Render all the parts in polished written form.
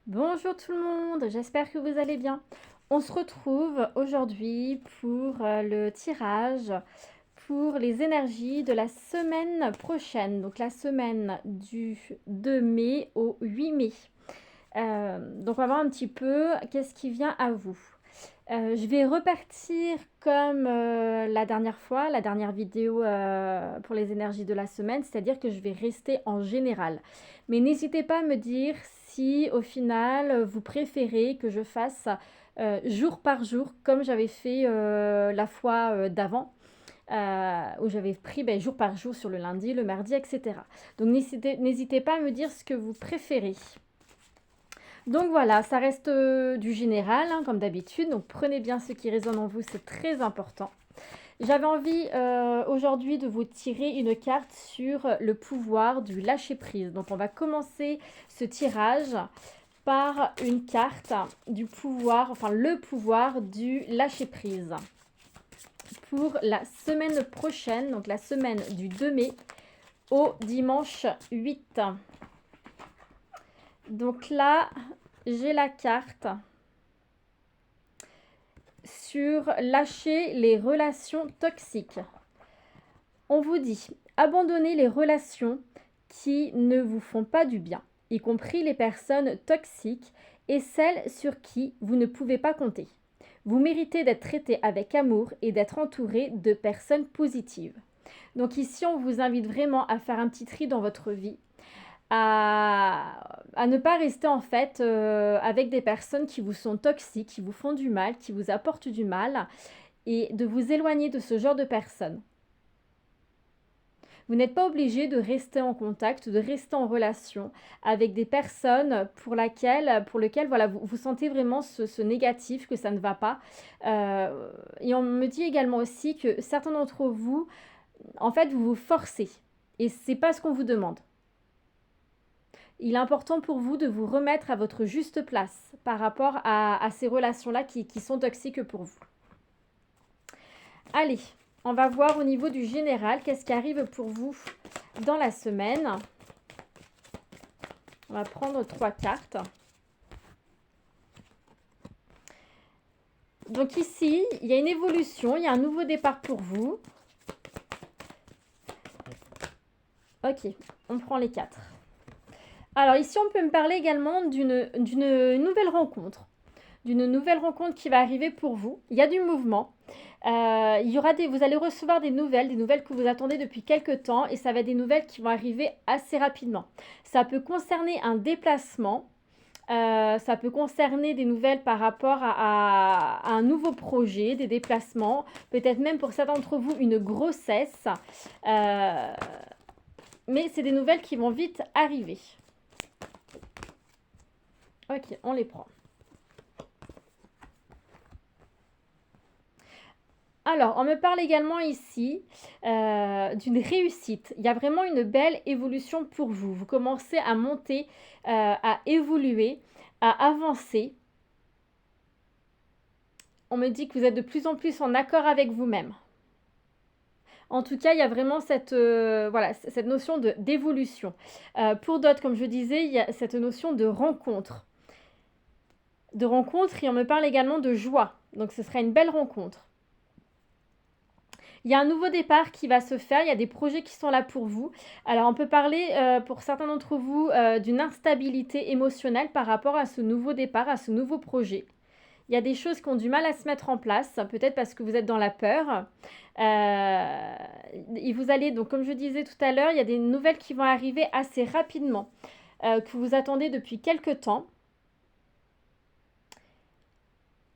Bonjour tout le monde, j'espère que vous allez bien. On se retrouve aujourd'hui pour le tirage pour les énergies de la semaine prochaine, donc la semaine du 2 mai au 8 mai. Donc on va voir un petit peu qu'est-ce qui vient à vous. Je vais repartir comme la dernière fois, la dernière vidéo pour les énergies de la semaine, c'est-à-dire que je vais rester en général. Mais n'hésitez pas à me dire si au final vous préférez que je fasse jour par jour comme j'avais fait la fois d'avant. Où j'avais pris jour par jour sur le lundi, le mardi, etc. Donc n'hésitez pas à me dire ce que vous préférez. Donc voilà, ça reste du général, hein, comme d'habitude. Donc prenez bien ce qui résonne en vous, c'est très important. J'avais envie aujourd'hui de vous tirer une carte sur le pouvoir du lâcher-prise. Donc on va commencer ce tirage par une carte du pouvoir, enfin le pouvoir du lâcher-prise. Pour la semaine prochaine, donc la semaine du 2 mai au dimanche 8. Donc là, j'ai la carte sur lâcher les relations toxiques. On vous dit, abandonnez les relations qui ne vous font pas du bien, y compris les personnes toxiques et celles sur qui vous ne pouvez pas compter. Vous méritez d'être traité avec amour et d'être entouré de personnes positives. Donc ici, on vous invite vraiment à faire un petit tri dans votre vie, à ne pas rester en fait avec des personnes qui vous sont toxiques, qui vous font du mal, qui vous apportent du mal, et de vous éloigner de ce genre de personnes. Vous n'êtes pas obligé de rester en contact, de rester en relation avec des personnes pour lesquelles voilà, vous sentez vraiment ce négatif, que ça ne va pas. Et on me dit également aussi que certains d'entre vous, en fait, vous vous forcez. Et c'est pas ce qu'on vous demande. Il est important pour vous de vous remettre à votre juste place par rapport à ces relations-là qui sont toxiques pour vous. Allez, on va voir au niveau du général qu'est-ce qui arrive pour vous dans la semaine. On va prendre 3 cartes. Donc ici, il y a une évolution, il y a un nouveau départ pour vous. Ok, on prend les 4. Alors ici, on peut me parler également d'une nouvelle rencontre. D'une nouvelle rencontre qui va arriver pour vous. Il y a du mouvement. Vous allez recevoir des nouvelles que vous attendez depuis quelques temps, et ça va être des nouvelles qui vont arriver assez rapidement. Ça peut concerner un déplacement, ça peut concerner des nouvelles par rapport à un nouveau projet, des déplacements, peut-être même pour certains d'entre vous une grossesse, mais c'est des nouvelles qui vont vite arriver. Ok, on les prend. Alors, on me parle également ici d'une réussite. Il y a vraiment une belle évolution pour vous. Vous commencez à monter, à évoluer, à avancer. On me dit que vous êtes de plus en plus en accord avec vous-même. En tout cas, il y a vraiment cette notion d'évolution. Pour d'autres, comme je disais, il y a cette notion de rencontre. De rencontre, et on me parle également de joie. Donc, ce sera une belle rencontre. Il y a un nouveau départ qui va se faire, il y a des projets qui sont là pour vous. Alors on peut parler pour certains d'entre vous d'une instabilité émotionnelle par rapport à ce nouveau départ, à ce nouveau projet. Il y a des choses qui ont du mal à se mettre en place, peut-être parce que vous êtes dans la peur. Et vous allez, donc comme je disais tout à l'heure, il y a des nouvelles qui vont arriver assez rapidement, que vous attendez depuis quelques temps.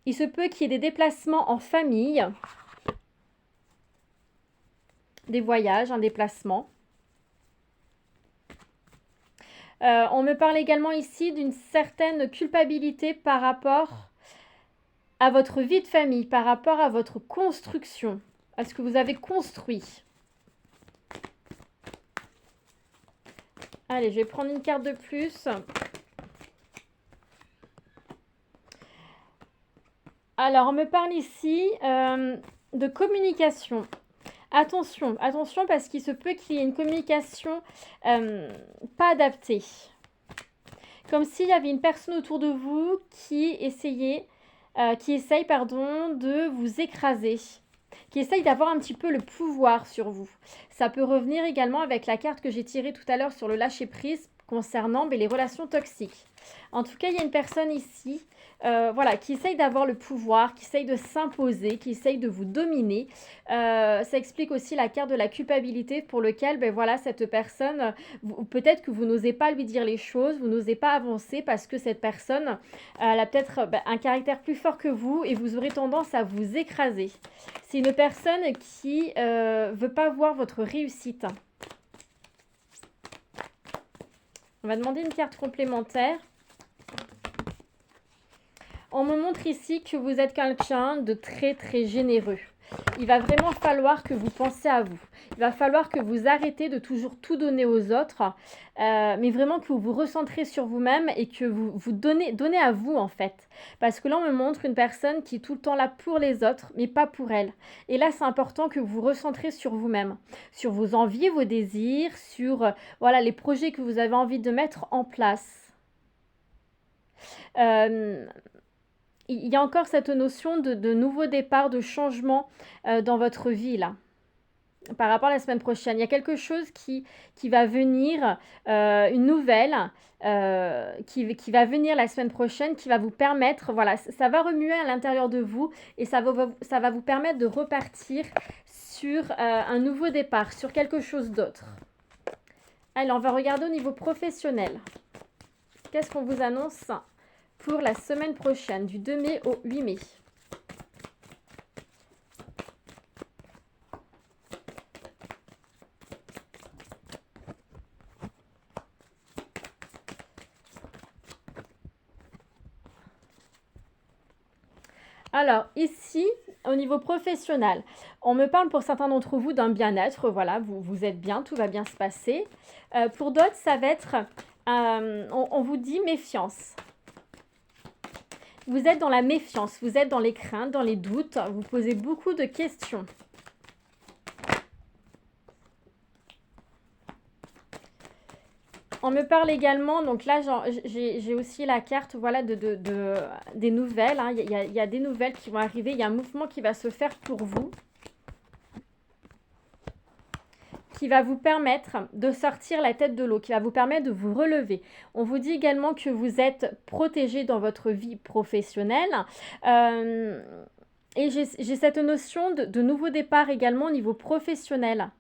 Il se peut qu'il y ait des déplacements en famille, des voyages, un déplacement. On me parle également ici d'une certaine culpabilité par rapport à votre vie de famille, par rapport à votre construction, à ce que vous avez construit. Allez, je vais prendre une carte de plus. Alors, on me parle ici de communication. Attention, attention parce qu'il se peut qu'il y ait une communication pas adaptée. Comme s'il y avait une personne autour de vous qui essaye, pardon, de vous écraser, qui essaye d'avoir un petit peu le pouvoir sur vous. Ça peut revenir également avec la carte que j'ai tirée tout à l'heure sur le lâcher-prise concernant les relations toxiques. En tout cas, il y a une personne ici voilà, qui essaye d'avoir le pouvoir, qui essaye de s'imposer, qui essaye de vous dominer. Ça explique aussi la carte de la culpabilité pour lequel, voilà, cette personne, peut-être que vous n'osez pas lui dire les choses, vous n'osez pas avancer parce que cette personne, elle a peut-être un caractère plus fort que vous et vous aurez tendance à vous écraser. C'est une personne qui veut pas voir votre réussite. On va demander une carte complémentaire. On me montre ici que vous êtes quelqu'un de très très généreux. Il va vraiment falloir que vous pensiez à vous. Il va falloir que vous arrêtez de toujours tout donner aux autres, mais vraiment que vous vous recentrez sur vous-même et que vous donnez à vous en fait. Parce que là, on me montre une personne qui est tout le temps là pour les autres, mais pas pour elle. Et là, c'est important que vous vous recentrez sur vous-même, sur vos envies, vos désirs, sur voilà, les projets que vous avez envie de mettre en place. Il y a encore cette notion de nouveau départ, de changement dans votre vie là, par rapport à la semaine prochaine. Il y a quelque chose qui va venir, une nouvelle qui va venir la semaine prochaine, qui va vous permettre, voilà, ça va remuer à l'intérieur de vous et ça va vous permettre de repartir sur un nouveau départ, sur quelque chose d'autre. Allez, on va regarder au niveau professionnel. Qu'est-ce qu'on vous annonce pour la semaine prochaine, du 2 mai au 8 mai. Alors, ici, au niveau professionnel, on me parle pour certains d'entre vous d'un bien-être. Voilà, vous êtes bien, tout va bien se passer. Pour d'autres, ça va être, on vous dit méfiance. Vous êtes dans la méfiance, vous êtes dans les craintes, dans les doutes, vous posez beaucoup de questions. On me parle également, donc là j'ai aussi la carte voilà, des nouvelles. Hein. Il y a des nouvelles qui vont arriver, il y a un mouvement qui va se faire pour vous, qui va vous permettre de sortir la tête de l'eau, qui va vous permettre de vous relever. On vous dit également que vous êtes protégé dans votre vie professionnelle. Et j'ai cette notion de nouveau départ également au niveau professionnel.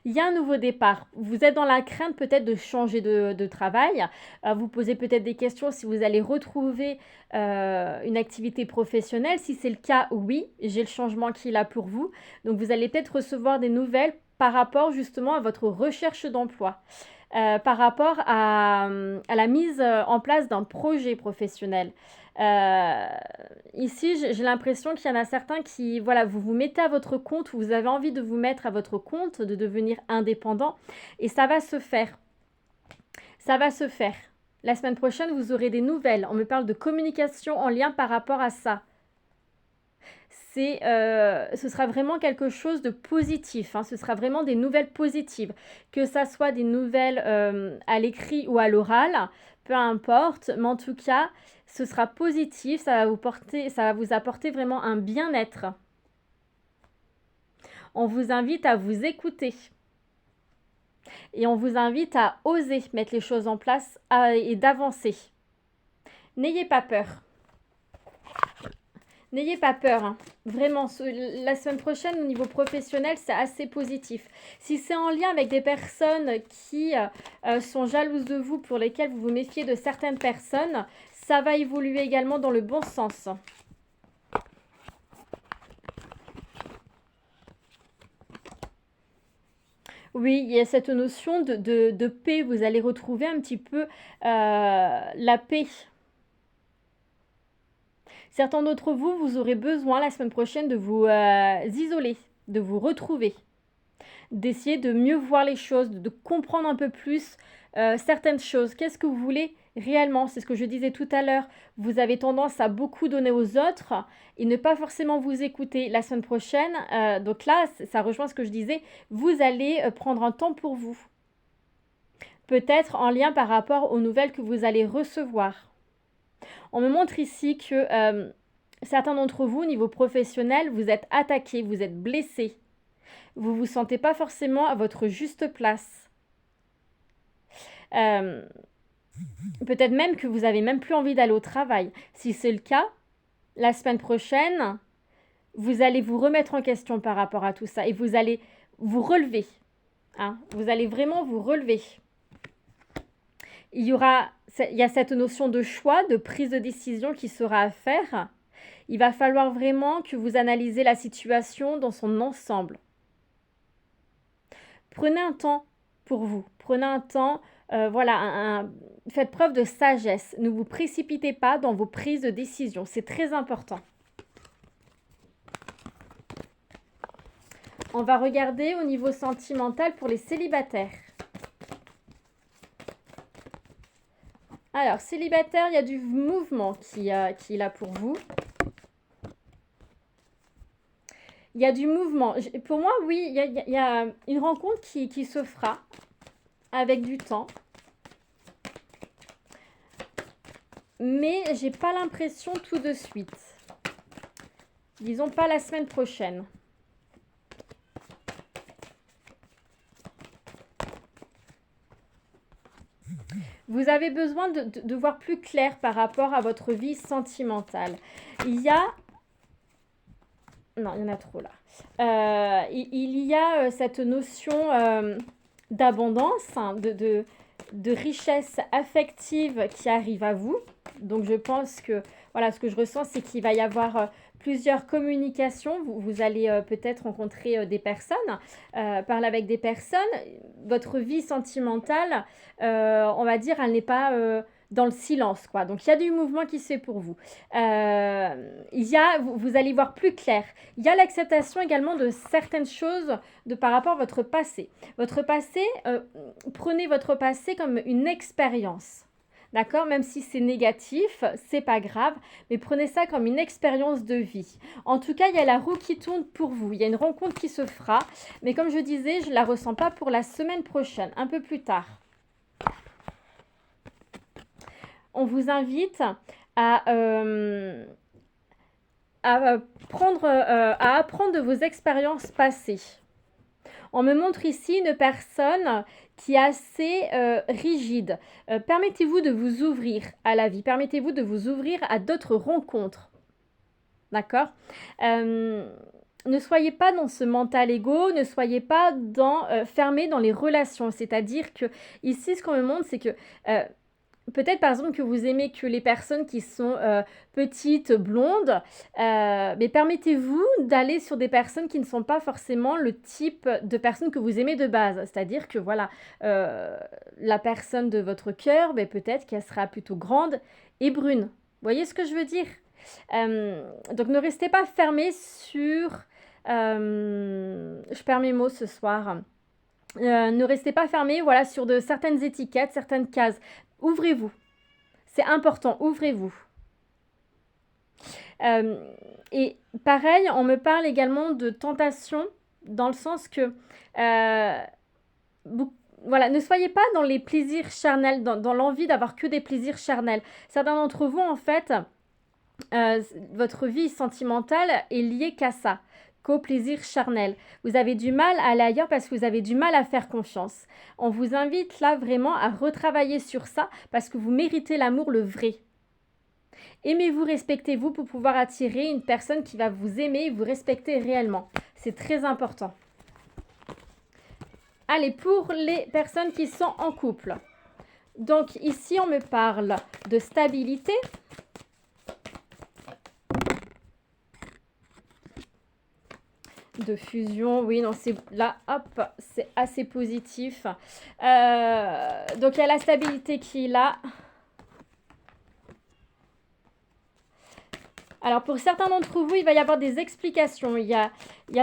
Il y a un nouveau départ. Vous êtes dans la crainte peut-être de changer de travail. Vous posez peut-être des questions si vous allez retrouver une activité professionnelle. Si c'est le cas, oui, j'ai le changement qui est là pour vous. Donc, vous allez peut-être recevoir des nouvelles par rapport justement à votre recherche d'emploi. Par rapport à la mise en place d'un projet professionnel. Ici, j'ai l'impression qu'il y en a certains qui, voilà, vous vous mettez à votre compte, vous avez envie de vous mettre à votre compte, de devenir indépendant, et ça va se faire. Ça va se faire. La semaine prochaine, vous aurez des nouvelles. On me parle de communication en lien par rapport à ça. Ce sera vraiment quelque chose de positif. Hein. Ce sera vraiment des nouvelles positives. Que ça soit des nouvelles à l'écrit ou à l'oral, peu importe. Mais en tout cas, ce sera positif. Ça va vous apporter vraiment un bien-être. On vous invite à vous écouter. Et on vous invite à oser mettre les choses en place et d'avancer. N'ayez pas peur. N'ayez pas peur, hein. Vraiment, la semaine prochaine, au niveau professionnel, c'est assez positif. Si c'est en lien avec des personnes qui sont jalouses de vous, pour lesquelles vous vous méfiez de certaines personnes, ça va évoluer également dans le bon sens. Oui, il y a cette notion de paix. Vous allez retrouver un petit peu la paix. Certains d'entre vous, vous aurez besoin la semaine prochaine de vous isoler, de vous retrouver, d'essayer de mieux voir les choses, de comprendre un peu plus certaines choses. Qu'est-ce que vous voulez réellement? C'est ce que je disais tout à l'heure. Vous avez tendance à beaucoup donner aux autres et ne pas forcément vous écouter. La semaine prochaine, donc là, ça rejoint ce que je disais, vous allez prendre un temps pour vous. peut-être en lien par rapport aux nouvelles que vous allez recevoir. On me montre ici que certains d'entre vous, au niveau professionnel, vous êtes attaqués, vous êtes blessés. Vous ne vous sentez pas forcément à votre juste place. Peut-être même que vous n'avez même plus envie d'aller au travail. Si c'est le cas, la semaine prochaine, vous allez vous remettre en question par rapport à tout ça et vous allez vous relever. Hein. Vous allez vraiment vous relever. Il y a cette notion de choix, de prise de décision qui sera à faire. Il va falloir vraiment que vous analysez la situation dans son ensemble. Prenez un temps pour vous. Prenez un temps, faites preuve de sagesse. Ne vous précipitez pas dans vos prises de décision. C'est très important. On va regarder au niveau sentimental pour les célibataires. Alors, célibataire, il y a du mouvement qui est là pour vous. Il y a du mouvement. Pour moi, oui, il y a une rencontre qui se fera avec du temps. Mais j'ai pas l'impression tout de suite. Disons pas la semaine prochaine. Vous avez besoin de voir plus clair par rapport à votre vie sentimentale. Il y a... Non, il y en a trop là. Il y a cette notion d'abondance, hein, de richesse affective qui arrive à vous. Donc, je pense que, voilà, ce que je ressens, c'est qu'il va y avoir plusieurs communications. Vous allez peut-être rencontrer des personnes, parler avec des personnes. Votre vie sentimentale, on va dire, elle n'est pas dans le silence, quoi. Donc, il y a du mouvement qui se fait pour vous. Vous allez voir plus clair. Il y a l'acceptation également de certaines choses par rapport à votre passé. Votre passé, prenez votre passé comme une expérience. D'accord? Même si c'est négatif, c'est pas grave, mais prenez ça comme une expérience de vie. En tout cas, il y a la roue qui tourne pour vous. Il y a une rencontre qui se fera, mais comme je disais, je ne la ressens pas pour la semaine prochaine, un peu plus tard. On vous invite à apprendre de vos expériences passées. On me montre ici une personne qui est assez rigide. Permettez-vous de vous ouvrir à la vie. Permettez-vous de vous ouvrir à d'autres rencontres. D'accord ? Ne soyez pas dans ce mental égo, ne soyez pas fermé dans les relations. C'est-à-dire que ici, ce qu'on me montre, c'est que... peut-être par exemple que vous aimez que les personnes qui sont petites, blondes, mais permettez-vous d'aller sur des personnes qui ne sont pas forcément le type de personnes que vous aimez de base. C'est-à-dire que voilà, la personne de votre cœur, mais peut-être qu'elle sera plutôt grande et brune. Vous voyez ce que je veux dire ? Donc ne restez pas fermé sur... je perds mes mots ce soir. Ne restez pas fermé sur certaines étiquettes, certaines cases. Ouvrez-vous. C'est important, ouvrez-vous. Et pareil, on me parle également de tentation, dans le sens que, ne soyez pas dans les plaisirs charnels, dans l'envie d'avoir que des plaisirs charnels. Certains d'entre vous, en fait, votre vie sentimentale est liée qu'à ça, qu'au plaisir charnel. Vous avez du mal à aller ailleurs parce que vous avez du mal à faire confiance. On vous invite là vraiment à retravailler sur ça parce que vous méritez l'amour, le vrai. Aimez-vous, respectez-vous pour pouvoir attirer une personne qui va vous aimer et vous respecter réellement. C'est très important. Allez, pour les personnes qui sont en couple. Donc ici, on me parle de stabilité. De fusion, oui, non, c'est là, hop, c'est assez positif. Donc, il y a la stabilité qui est là. Alors, pour certains d'entre vous, il va y avoir des explications. Il y a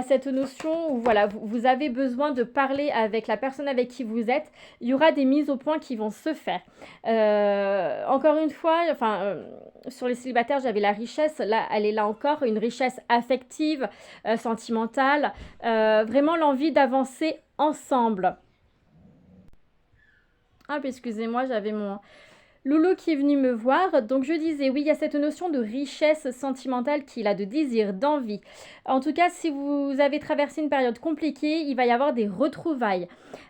cette notion où, voilà, vous avez besoin de parler avec la personne avec qui vous êtes. Il y aura des mises au point qui vont se faire. Encore une fois, sur les célibataires, j'avais la richesse. Là, elle est là encore, une richesse affective, sentimentale. Vraiment l'envie d'avancer ensemble. Ah, puis excusez-moi, j'avais mon Loulou qui est venu me voir. Donc je disais, oui, il y a cette notion de richesse sentimentale qu'il a, de désir, d'envie. En tout cas, si vous avez traversé une période compliquée, il va y avoir des retrouvailles.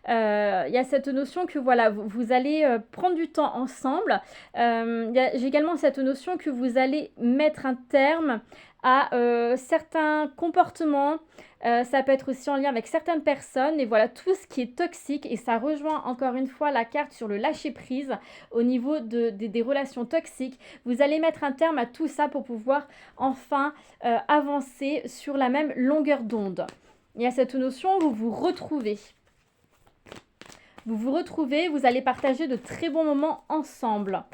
Il y a cette notion que voilà, vous allez prendre du temps ensemble. J'ai également cette notion que vous allez mettre un terme à certains comportements. Ça peut être aussi en lien avec certaines personnes. Et voilà, tout ce qui est toxique. Et ça rejoint encore une fois la carte sur le lâcher-prise au niveau des relations toxiques. Vous allez mettre un terme à tout ça pour pouvoir enfin avancer sur la même longueur d'onde. Il y a cette notion où vous vous retrouvez. Vous vous retrouvez, vous allez partager de très bons moments ensemble.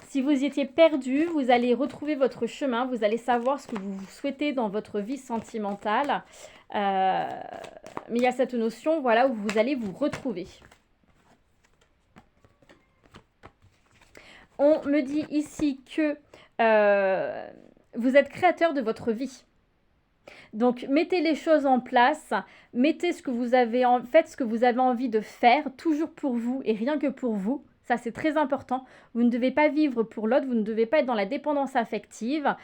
Si vous étiez perdu, vous allez retrouver votre chemin, vous allez savoir ce que vous souhaitez dans votre vie sentimentale. Mais il y a cette notion, voilà, où vous allez vous retrouver. On me dit ici que vous êtes créateur de votre vie. Donc, mettez les choses en place, mettez ce que vous avez faites ce que vous avez envie de faire, toujours pour vous et rien que pour vous. Ça, c'est très important. Vous ne devez pas vivre pour l'autre, vous ne devez pas être dans la dépendance affective.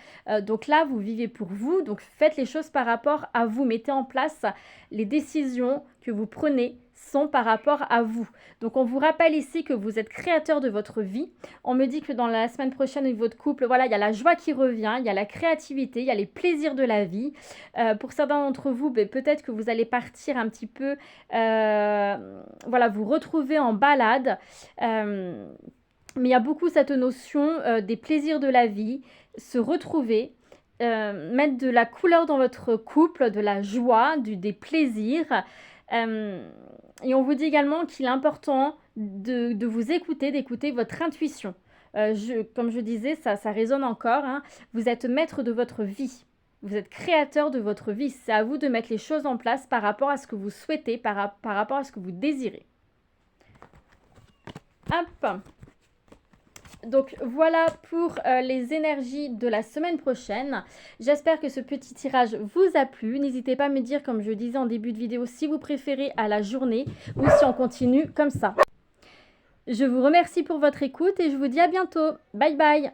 Donc là, vous vivez pour vous. Donc, faites les choses par rapport à vous. Mettez en place les décisions que vous prenez sont par rapport à vous. Donc, on vous rappelle ici que vous êtes créateur de votre vie. On me dit que dans la semaine prochaine, au niveau de couple, voilà, il y a la joie qui revient, il y a la créativité, il y a les plaisirs de la vie. Pour certains d'entre vous, peut-être que vous allez partir un petit peu, voilà, vous retrouver en balade. Mais il y a beaucoup cette notion des plaisirs de la vie, se retrouver, mettre de la couleur dans votre couple, de la joie, des plaisirs. Et on vous dit également qu'il est important de vous écouter, d'écouter votre intuition. Comme je disais, ça résonne encore. Hein. Vous êtes maître de votre vie. Vous êtes créateur de votre vie. C'est à vous de mettre les choses en place par rapport à ce que vous souhaitez, par rapport à ce que vous désirez. Hop. Donc voilà pour les énergies de la semaine prochaine. J'espère que ce petit tirage vous a plu. N'hésitez pas à me dire, comme je disais en début de vidéo, si vous préférez à la journée ou si on continue comme ça. Je vous remercie pour votre écoute et je vous dis à bientôt. Bye bye.